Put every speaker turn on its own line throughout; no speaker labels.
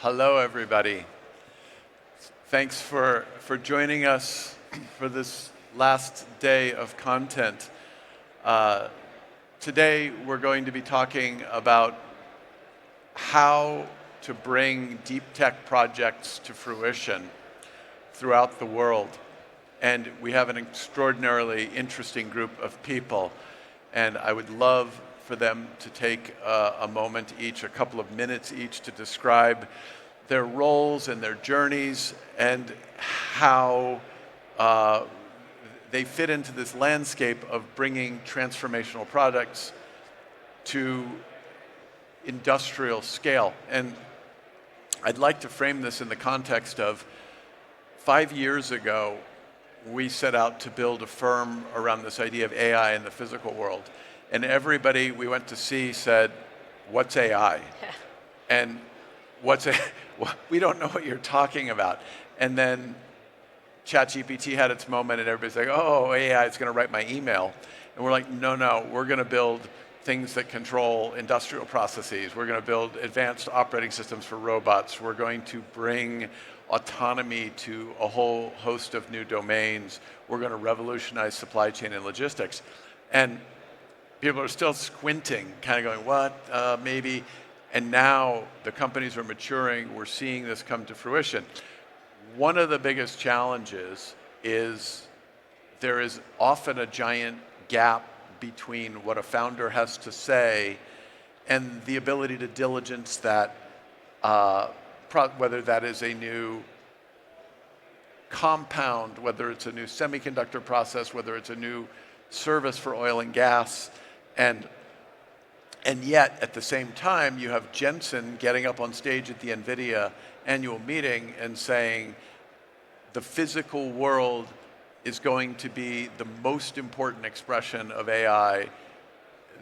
Hello, everybody. Thanks for joining us for this last day of content. Today, we're going to be talking about how to bring deep tech projects to fruition throughout the world. And we have an extraordinarily interesting group of people. And I would love for them to take a moment each, a couple of minutes each, to describe their roles and their journeys and how they fit into this landscape of bringing transformational products to industrial scale. And I'd like to frame this in the context of 5 years ago, we set out to build a firm around this idea of AI in the physical world. And everybody we went to see said, "What's AI?" And we don't know what you're talking about. And then ChatGPT had its moment and everybody's like, "Oh, AI is going to write my email." And we're like, no, we're going to build things that control industrial processes. We're going to build advanced operating systems for robots. We're going to bring autonomy to a whole host of new domains. We're going to revolutionize supply chain and logistics. And people are still squinting, kind of going, what, maybe? And now the companies are maturing. We're seeing this come to fruition. One of the biggest challenges is there is often a giant gap between what a founder has to say and the ability to diligence that, whether that is a new compound, whether it's a new semiconductor process, whether it's a new service for oil and gas. And yet, at the same time, you have Jensen getting up on stage at the NVIDIA annual meeting and saying, the physical world is going to be the most important expression of AI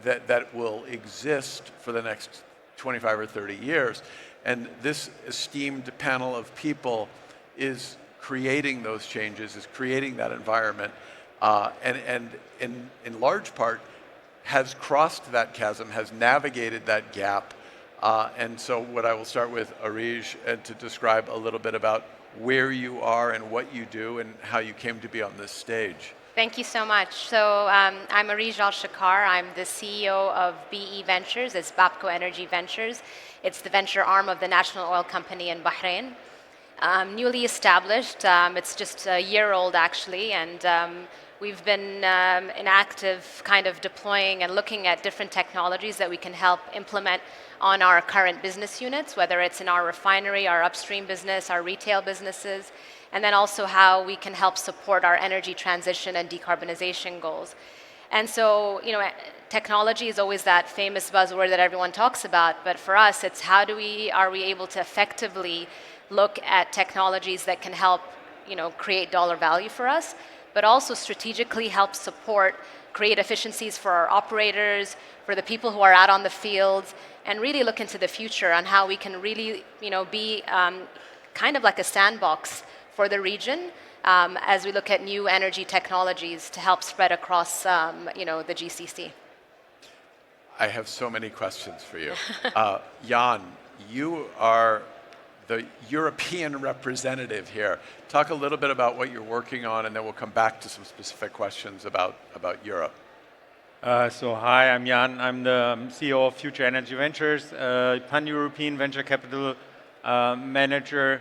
that will exist for the next 25 or 30 years. And this esteemed panel of people is creating those changes, is creating that environment, and in large part, has crossed that chasm, has navigated that gap. And so what I will start with Areije to describe a little bit about where you are and what you do and how you came to be on this stage.
Thank you so much. So I'm Areije Shakar. I'm the CEO of BE Ventures. It's Bapco Energy Ventures. It's the venture arm of the national oil company in Bahrain. Newly established. It's just a year old, actually, and we've been in active kind of deploying and looking at different technologies that we can help implement on our current business units, whether it's in our refinery, our upstream business, our retail businesses, and then also how we can help support our energy transition and decarbonization goals. And so, technology is always that famous buzzword that everyone talks about, but for us, it's are we able to effectively look at technologies that can help, create dollar value for us, but also strategically help support, create efficiencies for our operators, for the people who are out on the fields, and really look into the future on how we can really, be kind of like a sandbox for the region as we look at new energy technologies to help spread across, the GCC.
I have so many questions for you. Jan, you are the European representative here. Talk a little bit about what you're working on, and then we'll come back to some specific questions about Europe.
So hi, I'm Jan. I'm the CEO of Future Energy Ventures, pan-European venture capital manager.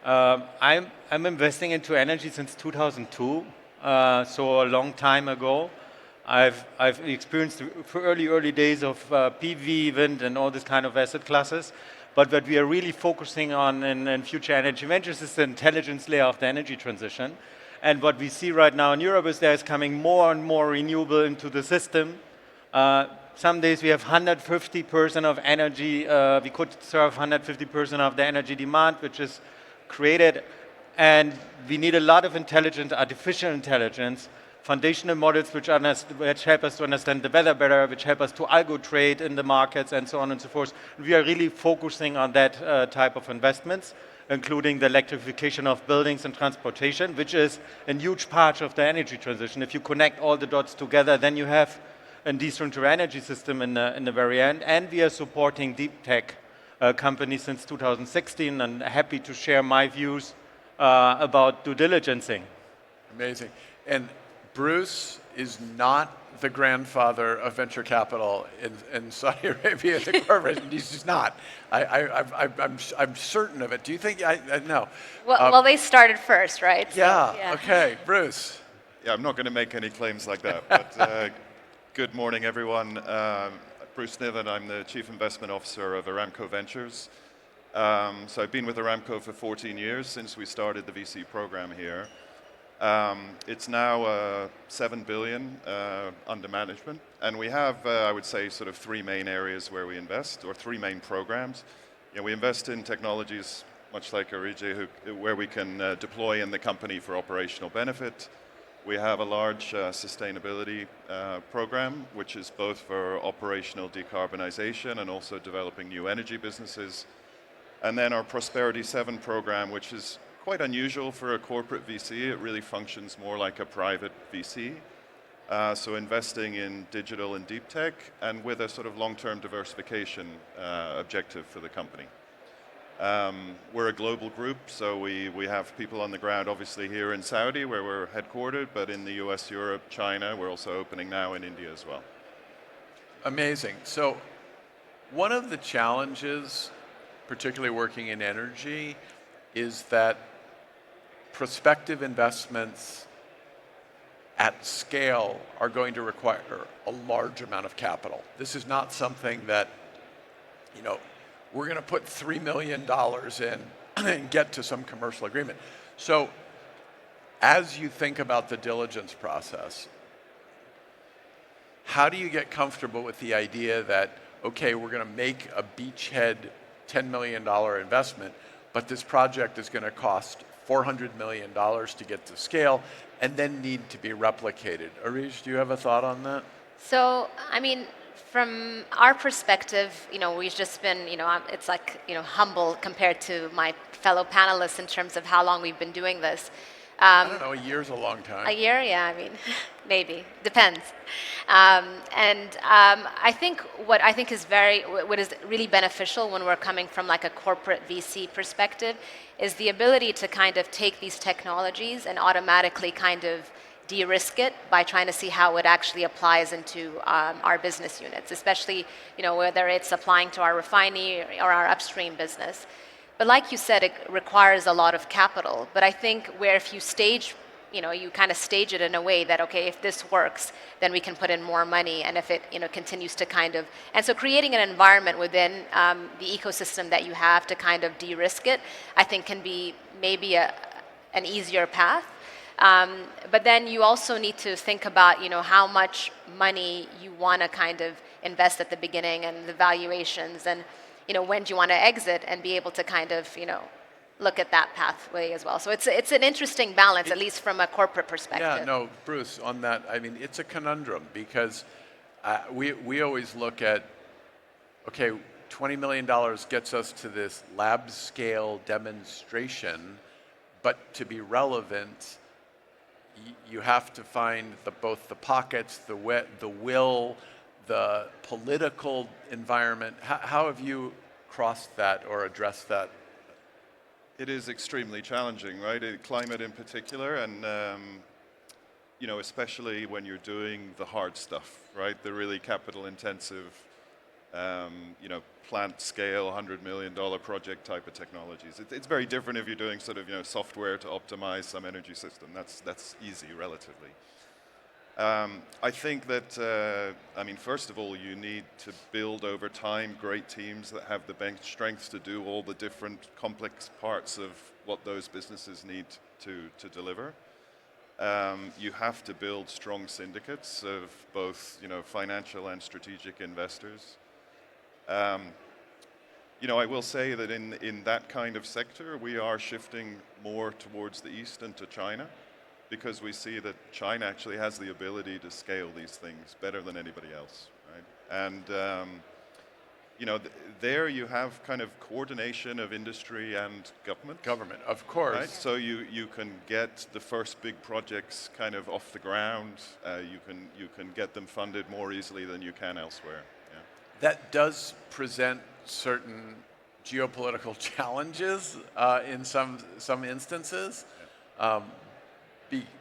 I'm investing into energy since 2002, so a long time ago. I've experienced the early days of PV, wind, and all this kind of asset classes. But what we are really focusing on in Future Energy Ventures is the intelligence layer of the energy transition. And what we see right now in Europe is there's coming more and more renewable into the system. Some days we have 150% of energy. We could serve 150% of the energy demand, which is created. And we need a lot of intelligence, artificial intelligence, foundational models which help us to understand the weather better, which help us to algo trade in the markets, and so on and so forth. We are really focusing on that type of investments, including the electrification of buildings and transportation, which is a huge part of the energy transition. If you connect all the dots together, then you have a decentralized energy system in the very end. And we are supporting deep tech company since 2016, and happy to share my views about due diligencing.
Amazing. And Bruce is not the grandfather of venture capital in Saudi Arabia, the corporation. He's just not. I'm certain of it. Do you think? No.
Well, they started first, right? So,
Yeah. Okay, Bruce.
Yeah, I'm not going to make any claims like that. But good morning, everyone. Bruce Niven. I'm the Chief Investment Officer of Aramco Ventures. So I've been with Aramco for 14 years since we started the VC program here. It's now 7 billion under management, and we have, I would say, sort of three main areas where we invest, or three main programs. We invest in technologies, much like Areije, where we can deploy in the company for operational benefit. We have a large sustainability program, which is both for operational decarbonization and also developing new energy businesses. And then our Prosperity 7 program, which is quite unusual for a corporate VC. It really functions more like a private VC. So investing in digital and deep tech, and with a sort of long-term diversification objective for the company. We're a global group, so we have people on the ground, obviously here in Saudi, where we're headquartered, but in the US, Europe, China. We're also opening now in India as well.
Amazing. So one of the challenges, particularly working in energy, is that prospective investments at scale are going to require a large amount of capital. This is not something that, we're going to put $3 million in and get to some commercial agreement. So as you think about the diligence process, how do you get comfortable with the idea that, okay, we're going to make a beachhead $10 million investment, but this project is going to cost $400 million to get to scale and then need to be replicated? Areije, do you have a thought on that?
So, from our perspective, we've just been, it's like, humble compared to my fellow panelists in terms of how long we've been doing this.
I don't know, a year's a long time.
A year? Yeah, maybe. Depends. I think what is really beneficial when we're coming from like a corporate VC perspective is the ability to kind of take these technologies and automatically kind of de-risk it by trying to see how it actually applies into our business units, especially, whether it's applying to our refinery or our upstream business. But like you said, it requires a lot of capital. But I think where if you stage, you kind of stage it in a way that, okay, if this works, then we can put in more money, and if it, continues to kind of, and so creating an environment within the ecosystem that you have to kind of de-risk it, I think can be maybe an easier path. But then you also need to think about, how much money you want to kind of invest at the beginning and the valuations, and when do you want to exit and be able to kind of, look at that pathway as well. So it's an interesting balance, at least from a corporate perspective.
Yeah, no, Bruce, on that, it's a conundrum because we always look at, okay, $20 million gets us to this lab scale demonstration, but to be relevant, you have to find both the pockets, the will, the political environment. How have you crossed that or addressed that?
It is extremely challenging, right? Climate in particular, and especially when you're doing the hard stuff, right? The really capital-intensive, plant scale, $100 million project type of technologies. It's very different if you're doing sort of, software to optimize some energy system. That's easy, relatively. I think that, first of all, you need to build over time great teams that have the bench strength to do all the different complex parts of what those businesses need to deliver. You have to build strong syndicates of both, financial and strategic investors. I will say that in that kind of sector, we are shifting more towards the East and to China, because we see that China actually has the ability to scale these things better than anybody else, right? And, there you have kind of coordination of industry and government.
Government, of course.
Right? So you can get the first big projects kind of off the ground. You can get them funded more easily than you can elsewhere. Yeah.
That does present certain geopolitical challenges in some instances,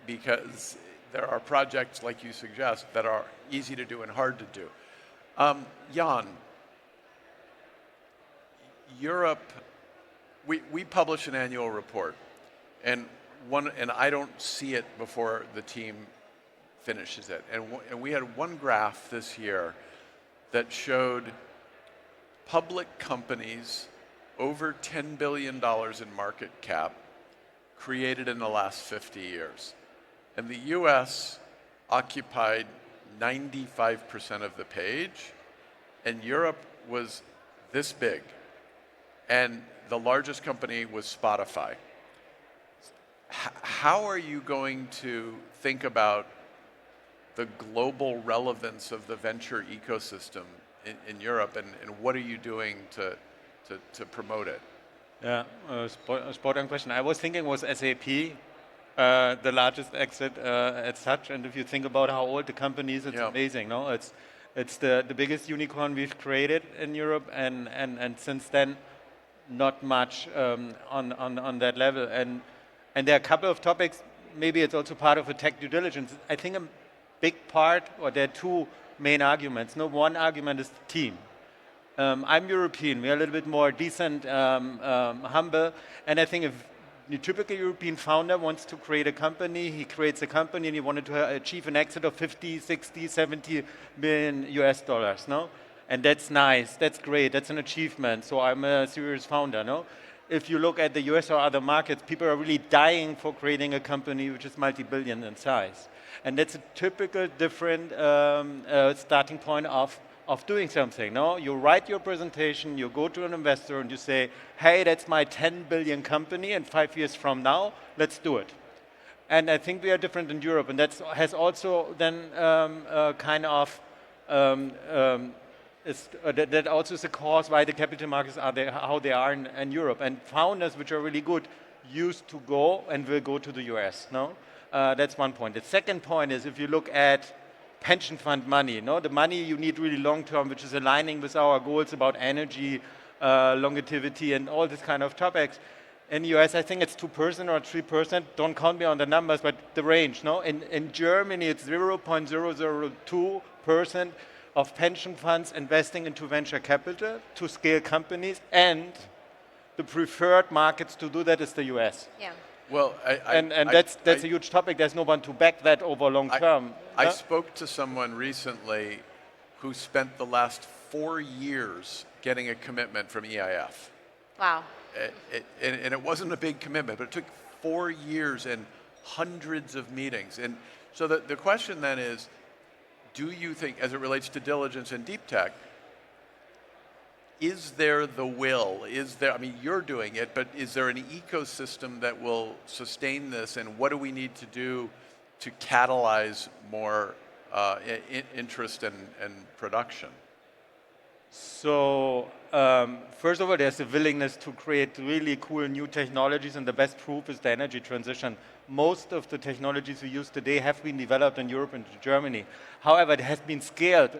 because there are projects, like you suggest, that are easy to do and hard to do. Jan, Europe, we publish an annual report, and I don't see it before the team finishes it. And we had one graph this year that showed public companies over $10 billion in market cap created in the last 50 years. And the US occupied 95% of the page, and Europe was this big. And the largest company was Spotify. How are you going to think about the global relevance of the venture ecosystem in Europe, and what are you doing to promote it?
Yeah, spot on question. I was thinking was SAP the largest exit as such, and if you think about how old the company is, it's amazing. No, it's the biggest unicorn we've created in Europe, and since then, not much on that level. And there are a couple of topics. Maybe it's also part of a tech due diligence. I think a big part, or there are two main arguments. No, one argument is the team. I'm European. We're a little bit more decent, humble, and I think if the typical European founder wants to create a company, he creates a company and he wanted to achieve an exit of 50, 60, 70 million US dollars, no? And that's nice, that's great, that's an achievement. So I'm a serious founder, no? If you look at the US or other markets, people are really dying for creating a company which is multi-billion in size. And that's a typical different starting point of doing something, no? You write your presentation, you go to an investor and you say, hey, that's my 10 billion company, and 5 years from now, let's do it. And I think we are different in Europe, and that has also then kind of, that also is a cause why the capital markets are there, how they are in Europe. And founders, which are really good, used to go and will go to the US, no? That's one point. The second point is if you look at pension fund money, no? The money you need really long term, which is aligning with our goals about energy, longevity, and all these kind of topics. In the US, I think it's 2% or 3%. Don't count me on the numbers, but the range, no? In Germany, it's 0.002% of pension funds investing into venture capital to scale companies, and the preferred markets to do that is the US.
Yeah.
Well, that's a huge topic. There's no one to back that over long term.
I spoke to someone recently who spent the last 4 years getting a commitment from EIF.
Wow.
And it wasn't a big commitment, but it took 4 years and hundreds of meetings. And so the question then is, do you think, as it relates to diligence and deep tech, is there the will? Is there, I mean, you're doing it, but is there an ecosystem that will sustain this? And what do we need to do to catalyze more interest and production?
So, first of all, there's a willingness to create really cool new technologies, and the best proof is the energy transition. Most of the technologies we use today have been developed in Europe and Germany. However, it has been scaled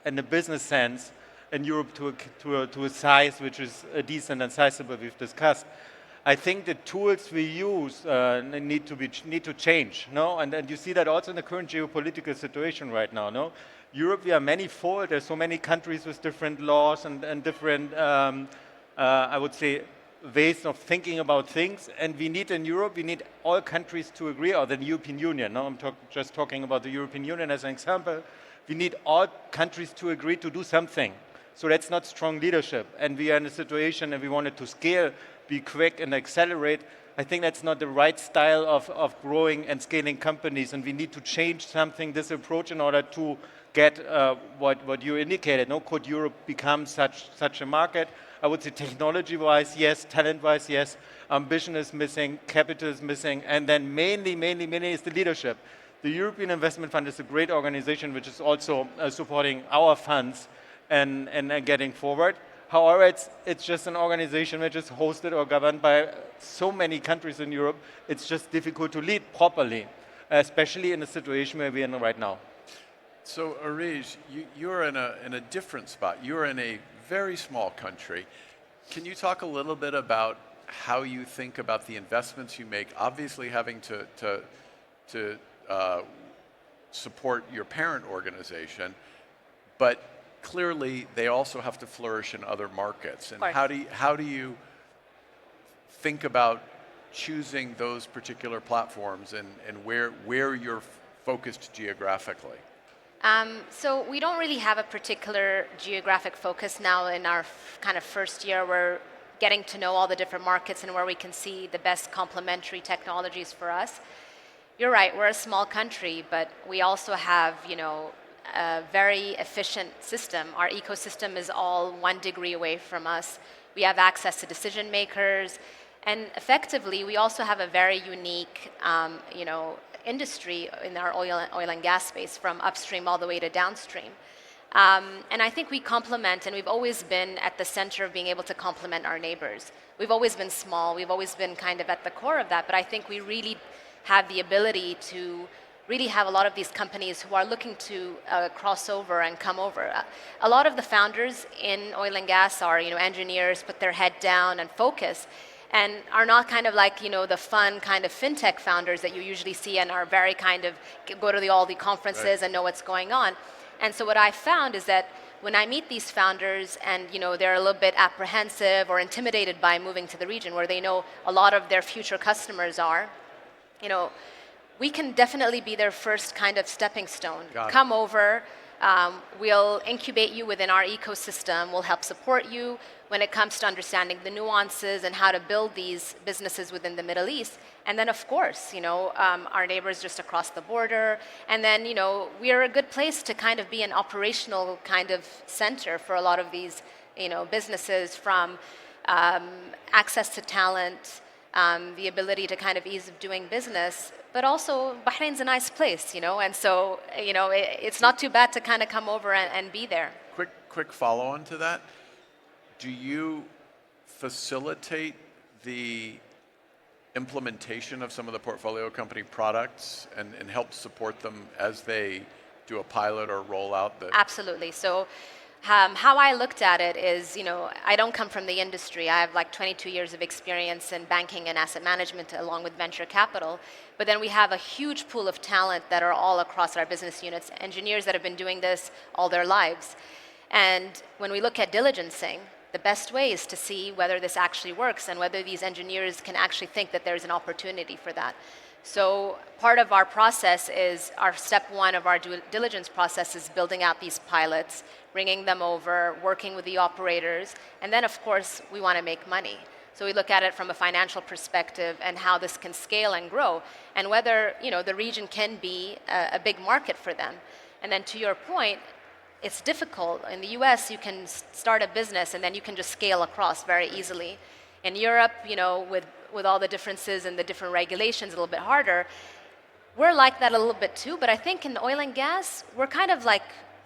in a business sense in Europe to a size which is decent and sizable, we've discussed. I think the tools we use need to change, no? And you see that also in the current geopolitical situation right now, no? Europe, we are manifold. There's so many countries with different laws and different, I would say, ways of thinking about things. And we need in Europe, we need all countries to agree, or the European Union. No, I'm just talking about the European Union as an example. We need all countries to agree to do something. So that's not strong leadership. And we are in a situation and we wanted to scale, be quick and accelerate. I think that's not the right style of growing and scaling companies. And we need to change something, this approach, in order to get what you indicated. No, could Europe become such a market? I would say technology-wise, yes. Talent-wise, yes. Ambition is missing. Capital is missing. And then mainly is the leadership. The European Investment Fund is a great organization which is also supporting our funds and getting forward. However, it's just an organization which is hosted or governed by so many countries in Europe. It's just difficult to lead properly, especially in the situation where we're in right now.
So Areije, you're in a different spot. You're in a very small country. Can you talk a little bit about how you think about the investments you make? Obviously, having to support your parent organization, but clearly they also have to flourish in other markets. And how do you think about choosing those particular platforms and where you're focused geographically?
So we don't really have a particular geographic focus now in our kind of first year. We're getting to know all the different markets and where we can see the best complementary technologies for us. You're right, we're a small country, but we also have, a very efficient system. Our ecosystem is all 1 degree away from us. We have access to decision makers, and effectively, we also have a very unique, industry in our oil and gas space, from upstream all the way to downstream. And I think we complement, and we've always been at the center of being able to complement our neighbors. We've always been small, we've always been kind of at the core of that, but I think we really have the ability to really have a lot of these companies who are looking to cross over and come over. A lot of the founders in oil and gas are, engineers, put their head down and focus, and are not kind of like, the fun kind of fintech founders that you usually see and are very kind of go to all the conferences
Right.
and know what's going on. And so what I found is that when I meet these founders and they're a little bit apprehensive or intimidated by moving to the region where they know a lot of their future customers are, we can definitely be their first kind of stepping stone.
Got it.
Come over, we'll incubate you within our ecosystem, we'll help support you when it comes to understanding the nuances and how to build these businesses within the Middle East. And then of course, our neighbors just across the border. And then, we are a good place to kind of be an operational kind of center for a lot of these, businesses, from access to talent, the ability to kind of ease of doing business, but also Bahrain's a nice place, and so, it's not too bad to kind of come over and be there.
Quick follow-on to that. Do you facilitate the implementation of some of the portfolio company products and help support them as they do a pilot or roll out?
Absolutely. So how I looked at it is, I don't come from the industry. I have like 22 years of experience in banking and asset management along with venture capital. But then we have a huge pool of talent that are all across our business units, engineers that have been doing this all their lives. And when we look at diligencing, the best way is to see whether this actually works and whether these engineers can actually think that there's an opportunity for that. So part of our process is, our step one of our due diligence process is building out these pilots, bringing them over, working with the operators, and then of course we want to make money. So we look at it from a financial perspective and how this can scale and grow, and whether the region can be a big market for them. And then to your point, it's difficult. In the US, you can start a business and then you can just scale across very easily. In Europe, with all the differences and the different regulations, a little bit harder. We're like that a little bit too, but I think in oil and gas, we're kind of like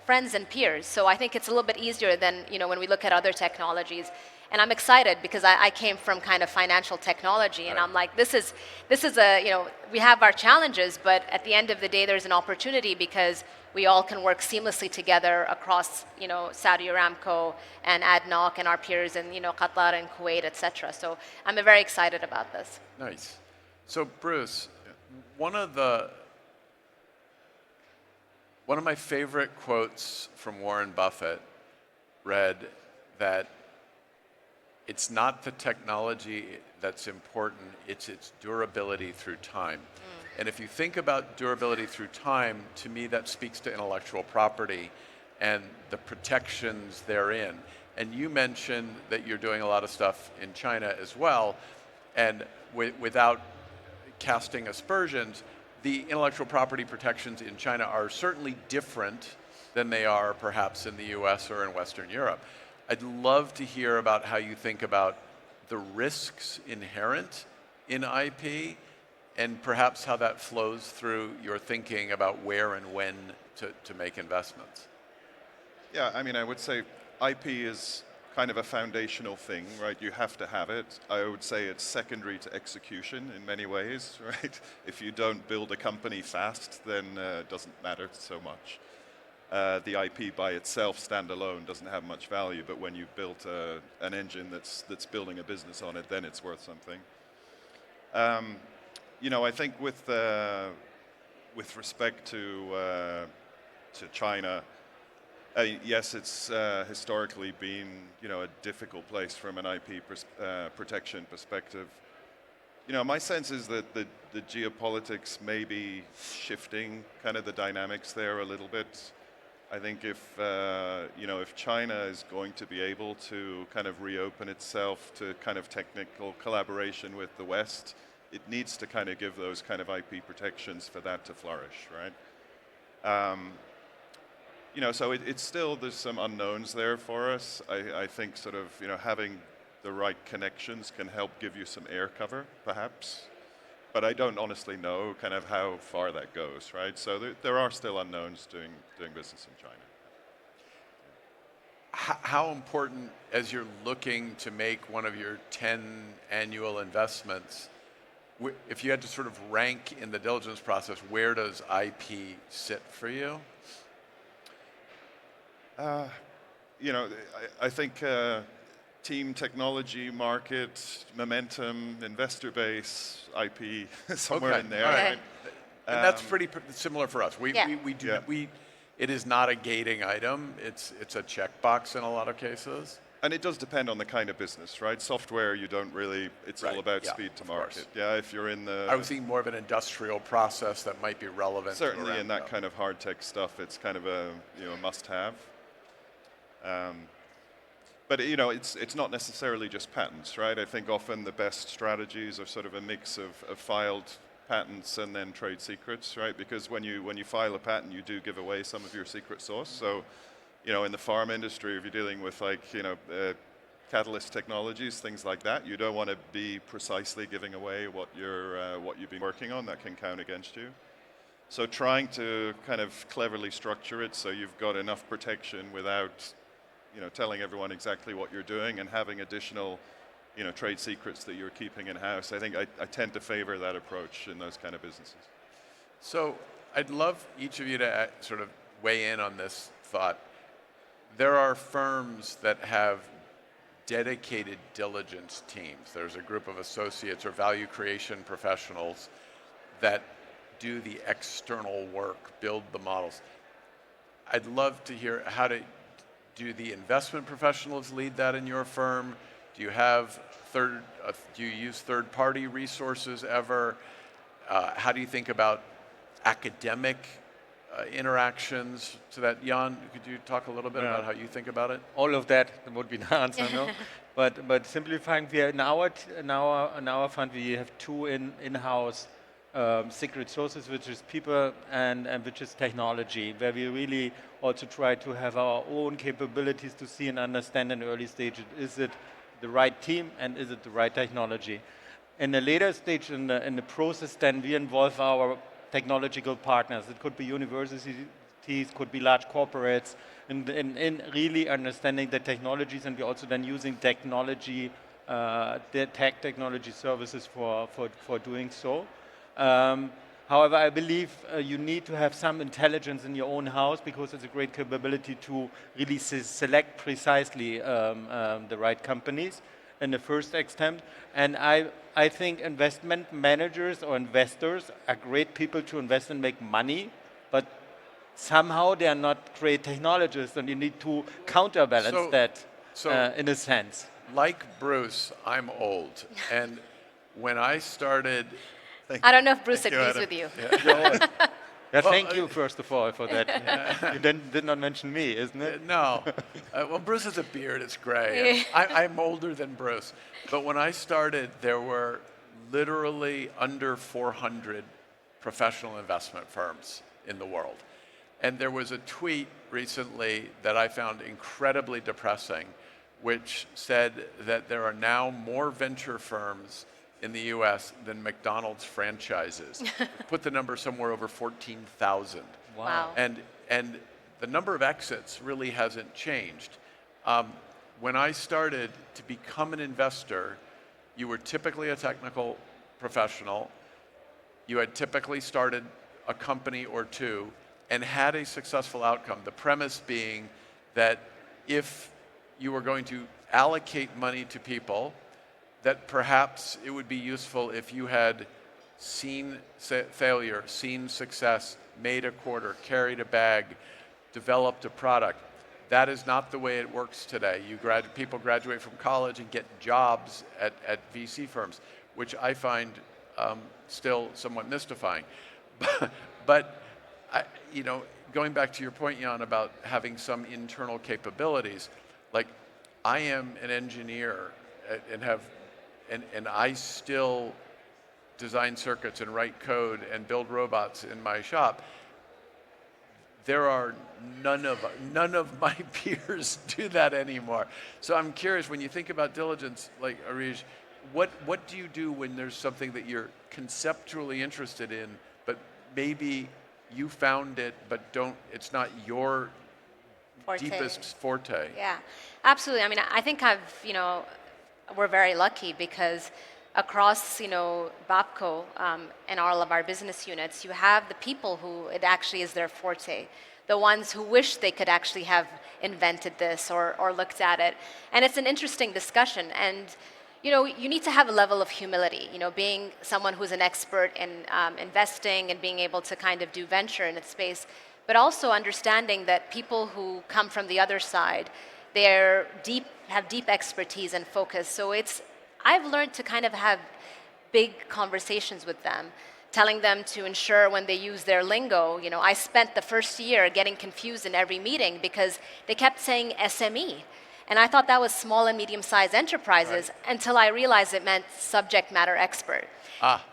friends and peers. So I think it's a little bit easier than when we look at other technologies. And I'm excited because I came from kind of financial technology, and I'm like, this is we have our challenges, but at the end of the day, there's an opportunity because we all can work seamlessly together across, Saudi Aramco and ADNOC and our peers in, Qatar and Kuwait, etc. So I'm very excited about this.
Nice. So Bruce, one of my favorite quotes from Warren Buffett read that it's not the technology that's important, it's its durability through time. And if you think about durability through time, to me that speaks to intellectual property and the protections therein. And you mentioned that you're doing a lot of stuff in China as well, and without casting aspersions, the intellectual property protections in China are certainly different than they are perhaps in the US or in Western Europe. I'd love to hear about how you think about the risks inherent in IP, and perhaps how that flows through your thinking about where and when to make investments.
Yeah, I would say IP is kind of a foundational thing, right? You have to have it. I would say it's secondary to execution in many ways, right? If you don't build a company fast, then it doesn't matter so much. the IP by itself, standalone, doesn't have much value. But when you've built an engine that's building a business on it, then it's worth something. I think with respect to China, yes, it's historically been a difficult place from an IP protection perspective. My sense is that the geopolitics may be shifting kind of the dynamics there a little bit. I think if China is going to be able to kind of reopen itself to kind of technical collaboration with the West, it needs to kind of give those kind of IP protections for that to flourish, right? So it's still, there's some unknowns there for us. I think sort of, having the right connections can help give you some air cover, perhaps. But I don't honestly know kind of how far that goes, right? So there are still unknowns doing business in China.
How important, as you're looking to make one of your 10 annual investments, if you had to sort of rank in the diligence process, where does IP sit for you?
I think team, technology, market, momentum, investor base, IP, somewhere in there.
Right.
Right?
And that's pretty similar for us.
Yeah.
It is not a gating item. It's a checkbox in a lot of cases.
And it does depend on the kind of business, right? Software, you don't really, it's all about speed to market. Yeah, if you're in the...
I was thinking more of an industrial process that might be relevant.
Certainly in that kind of hard tech stuff, it's kind of a must-have. But it's not necessarily just patents, right? I think often the best strategies are sort of a mix of filed patents and then trade secrets, right? Because when you file a patent, you do give away some of your secret sauce. So, in the farm industry, if you're dealing with catalyst technologies, things like that, you don't want to be precisely giving away what you've been working on. That can count against you. So trying to kind of cleverly structure it so you've got enough protection without telling everyone exactly what you're doing and having additional, trade secrets that you're keeping in-house. I think I tend to favor that approach in those kind of businesses.
So I'd love each of you to sort of weigh in on this thought. There are firms that have dedicated diligence teams. There's a group of associates or value creation professionals that do the external work, build the models. I'd love to hear do the investment professionals lead that in your firm? Do you use third-party resources ever? How do you think about academic interactions? To that, Jan, could you talk a little bit about how you think about it?
All of that would be the answer, no? But simplifying, we are in our fund we have two in-house secret sources, which is people and which is technology, where we really also try to have our own capabilities to see and understand in early stages, is it the right team and is it the right technology? In the later stage in the process, then we involve our technological partners. It could be universities, could be large corporates, in really understanding the technologies, and we're also then using technology, the technology services for doing so. However, I believe you need to have some intelligence in your own house because it's a great capability to really select precisely the right companies in the first extent. And I think investment managers or investors are great people to invest and make money, but somehow they are not great technologists, and you need to counterbalance that in a sense.
Like Bruce, I'm old, and when I started...
I don't know if Bruce agrees with you.
Thank you, first of all, for that. You did not mention me, isn't it?
No. Well, Bruce has a beard. It's gray. I'm older than Bruce. But when I started, there were literally under 400 professional investment firms in the world. And there was a tweet recently that I found incredibly depressing, which said that there are now more venture firms in the US than McDonald's franchises. Put the number somewhere over 14,000.
Wow.
And the number of exits really hasn't changed. When I started to become an investor, you were typically a technical professional. You had typically started a company or two, and had a successful outcome. The premise being that if you were going to allocate money to people, that perhaps it would be useful if you had seen failure, seen success, made a quarter, carried a bag, developed a product. That is not the way it works today. People graduate from college and get jobs at VC firms, which I find still somewhat mystifying. But going back to your point, Jan, about having some internal capabilities, like I am an engineer and I still design circuits and write code and build robots in my shop. There are none of my peers do that anymore. So I'm curious, when you think about diligence, like Areije, what do you do when there's something that you're conceptually interested in, but maybe you found it, but it's not your deepest forte?
Yeah, absolutely. I mean, I think we're very lucky because across, BAPCO and all of our business units, you have the people who it actually is their forte, the ones who wish they could actually have invented this or looked at it. And it's an interesting discussion. And, you need to have a level of humility, being someone who's an expert in investing and being able to kind of do venture in its space, but also understanding that people who come from the other side, have deep expertise and focus. So I've learned to kind of have big conversations with them, telling them to ensure when they use their lingo. I spent the first year getting confused in every meeting because they kept saying SME. And I thought that was small and medium-sized enterprises until I realized it meant subject matter expert.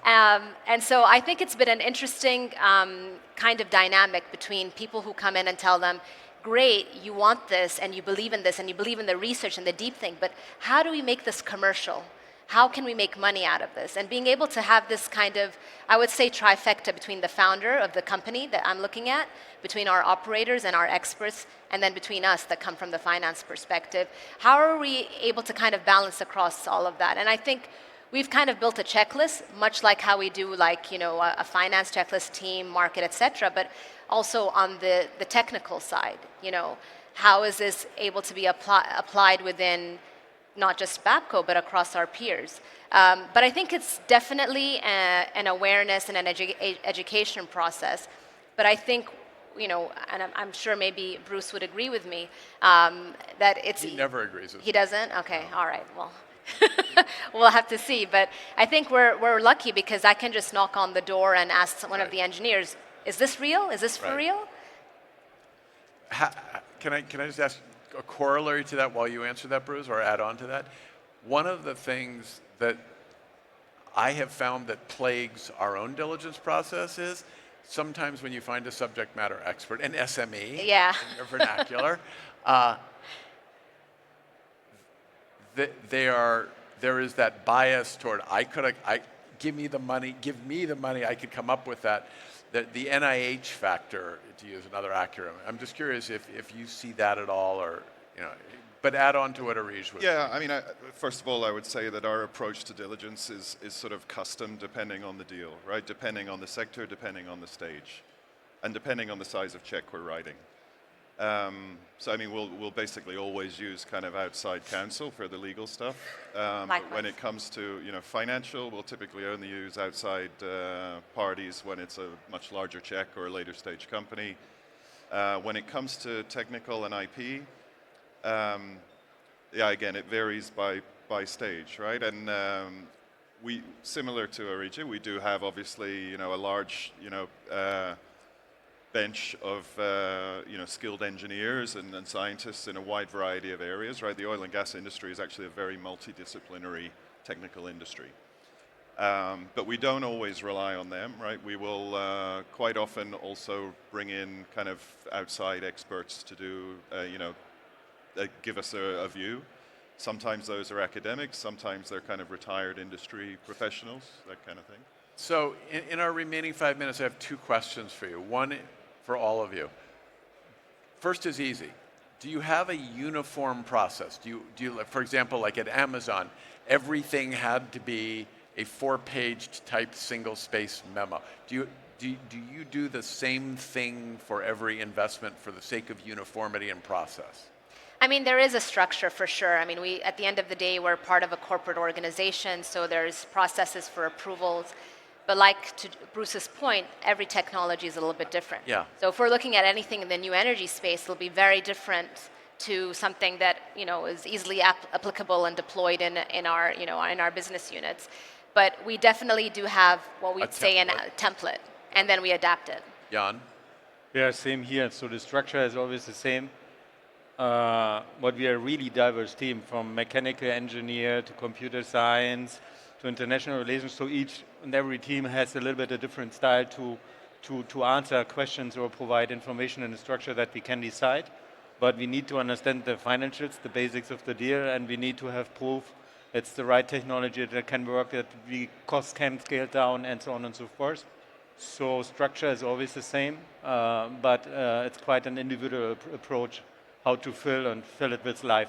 And so I think it's been an interesting kind of dynamic between people who come in and tell them, great, you want this and you believe in this and you believe in the research and the deep thing, but how do we make this commercial? How can we make money out of this? And being able to have this kind of, I would say, trifecta between the founder of the company that I'm looking at, between our operators and our experts, and then between us that come from the finance perspective. How are we able to kind of balance across all of that? And I think we've kind of built a checklist, much like how we do a finance checklist, team, market, et cetera, but also on the technical side. How is this able to be applied within not just BAPCO, but across our peers. But I think it's definitely an awareness and an education process. But I think, and I'm sure maybe Bruce would agree with me, that it's...
He never agrees with me.
He doesn't? Okay, all right, well. We'll have to see. But I think we're lucky because I can just knock on the door and ask one of the engineers, is this real? Is this for real?
Can I just ask a corollary to that while you answer that, Bruce, or add on to that? One of the things that I have found that plagues our own diligence process is sometimes when you find a subject matter expert, an SME, in your vernacular, there is that bias toward give me the money, I could come up with that. The NIH factor, to use another acronym. I'm just curious if you see that at all, or but add on to what Areije was.
Yeah, I mean, first of all, I would say that our approach to diligence is sort of custom depending on the deal, right? Depending on the sector, depending on the stage, and depending on the size of check we're writing. So I mean, we'll basically always use kind of outside counsel for the legal stuff. But when it comes to financial, we'll typically only use outside parties when it's a much larger check or a later stage company. When it comes to technical and IP, again, it varies by stage, right? And we, similar to Areije, we do have obviously a large bench of skilled engineers and scientists in a wide variety of areas, right? The oil and gas industry is actually a very multidisciplinary technical industry. But we don't always rely on them, right? We will quite often also bring in kind of outside experts to do, give us a view. Sometimes those are academics, sometimes they're kind of retired industry professionals, that kind of thing.
So in our remaining 5 minutes, I have two questions for you. One for all of you. First is easy. Do you have a uniform process? Do you, for example, like at Amazon, everything had to be a 4-page typed single-space memo? do you do the same thing for every investment for the sake of uniformity and process?
I mean, there is a structure for sure. I mean, at the end of the day, we're part of a corporate organization, so there's processes for approvals. But like to Bruce's point, every technology is a little bit different.
Yeah.
So if we're looking at anything in the new energy space, it'll be very different to something that is easily applicable and deployed in our business units. But we definitely do have what we'd say a template, and then we adapt it.
Jan?
Yeah, same here. So the structure is always the same. But we are a really diverse team, from mechanical engineer to computer science to international relations. So each and every team has a little bit a different style to answer questions or provide information in a structure that we can decide. But we need to understand the financials, the basics of the deal, and we need to have proof it's the right technology that can work, that the cost can scale down, and so on and so forth. So structure is always the same, but it's quite an individual approach how to fill it with life.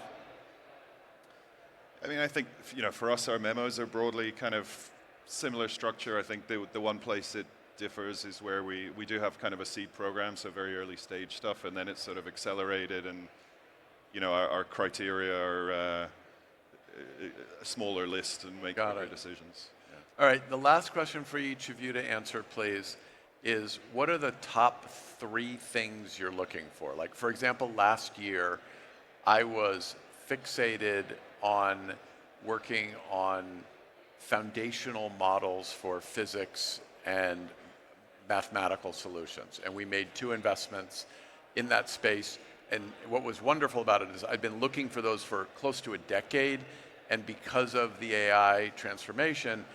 I mean, I think, for us, our memos are broadly kind of similar structure. I think the one place it differs is where we do have kind of a seed program, so very early stage stuff, and then it's sort of accelerated, and our criteria are a smaller list and make quicker decisions.
All right, the last question for each of you to answer, please, is what are the top 3 things you're looking for? Like, for example, last year, I was fixated on working on foundational models for physics and mathematical solutions. And we made 2 investments in that space. And what was wonderful about it is I've been looking for those for close to a decade. And because of the AI transformation,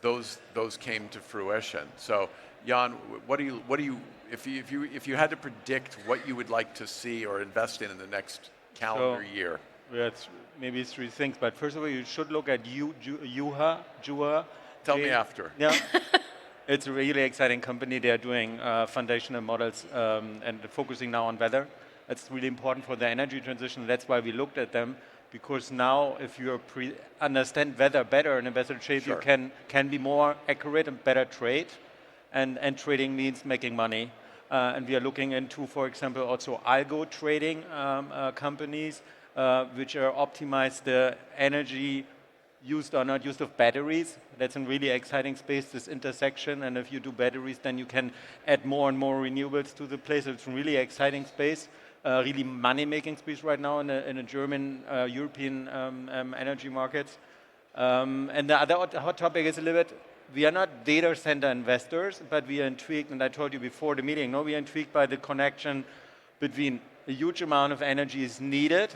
those came to fruition. So, Jan, what do you if you had to predict what you would like to see or invest in the next calendar year?
That's maybe 3 things, but first of all, you should look at Juha.
Tell me after.
Yeah. It's a really exciting company. They're doing foundational models and focusing now on weather. That's really important for the energy transition. That's why we looked at them, because now if you understand weather better in a better shape,
Sure.
you can be more accurate and better trade. And trading means making money. And we are looking into, for example, also algo trading companies, which are optimize the energy used or not used of batteries. That's a really exciting space, this intersection. And if you do batteries, then you can add more and more renewables to the place. It's a really exciting space, really money-making space right now in a German, European energy markets. And the other hot topic is a little bit, we are not data center investors, but we are intrigued, and I told you before the meeting, we are intrigued by the connection between a huge amount of energy is needed,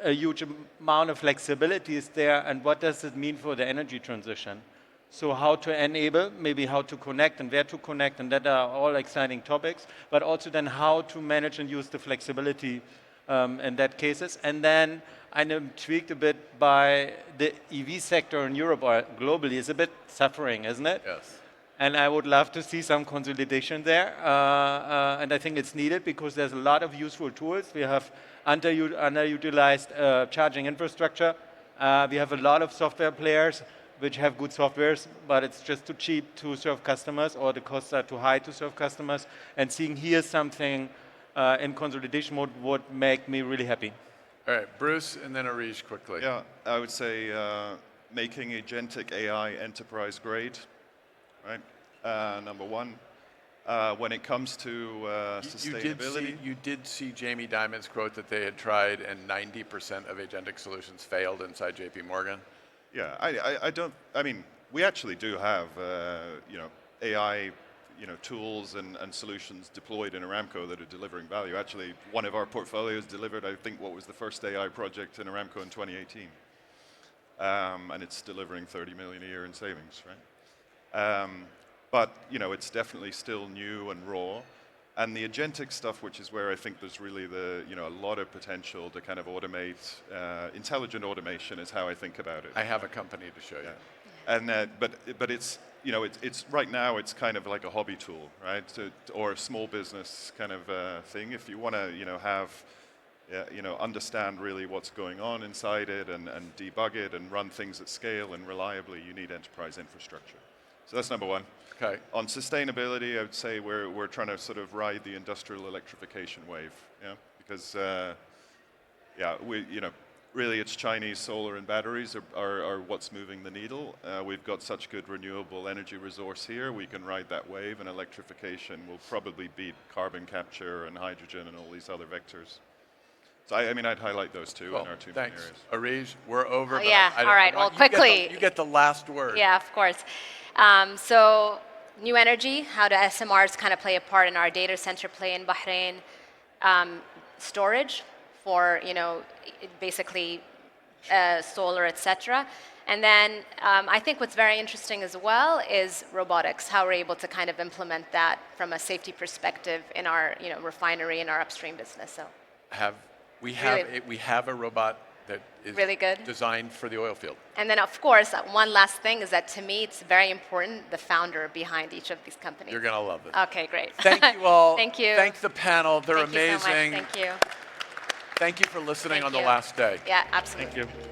a huge amount of flexibility is there, and what does it mean for the energy transition? So how to enable, maybe how to connect and where to connect, and that are all exciting topics, but also then how to manage and use the flexibility in that cases. And then I'm intrigued a bit by the EV sector in Europe or globally is a bit suffering, isn't it?
Yes.
And I would love to see some consolidation there. And I think it's needed because there's a lot of useful tools. We have underutilized charging infrastructure. We have a lot of software players which have good softwares, but it's just too cheap to serve customers, or the costs are too high to serve customers. And seeing here something in consolidation mode would make me really happy.
All right, Bruce, and then Areije quickly.
Yeah, I would say making agentic AI enterprise grade, right? Number 1. When it comes to sustainability.
You did see Jamie Dimon's quote that they had tried and 90% of agentic solutions failed inside JP Morgan.
Yeah, I mean, we actually do have, AI, tools and solutions deployed in Aramco that are delivering value. Actually, one of our portfolios delivered, I think, what was the first AI project in Aramco in 2018. And it's delivering 30 million a year in savings, right? But, it's definitely still new and raw. And the agentic stuff, which is where I think there's really a lot of potential to kind of automate, intelligent automation is how I think about it.
I have a company to show you.
Yeah. And, but it's, it's right now it's kind of like a hobby tool, right? Or a small business kind of thing. If you want to, understand really what's going on inside it and debug it and run things at scale and reliably, you need enterprise infrastructure. So that's number one.
Okay.
On sustainability, I would say we're trying to sort of ride the industrial electrification wave, yeah, because really it's Chinese solar and batteries are what's moving the needle. We've got such good renewable energy resource here, we can ride that wave, and electrification will probably beat carbon capture and hydrogen and all these other vectors. So I'd highlight those two in our two main
Thanks.
areas.
Areije, we're over. But
yeah,
I
all right, well, quickly.
You get the last word.
Yeah, of course. So new energy, how do SMRs kind of play a part in our data center play in Bahrain? Storage for, basically solar, etc. And then I think what's very interesting as well is robotics, how we're able to kind of implement that from a safety perspective in our refinery, in our upstream business. So
We have a robot that is
really good,
designed for the oil field.
And then, of course, one last thing is that to me, it's very important, the founder behind each of these companies.
You're going to love it.
Okay, great.
Thank you all.
Thank you.
Thank the panel. They're
Thank you so much.
amazing.
Thank you.
Thank you for listening
Thank
on the
you.
last day.
Yeah, absolutely.
Thank you.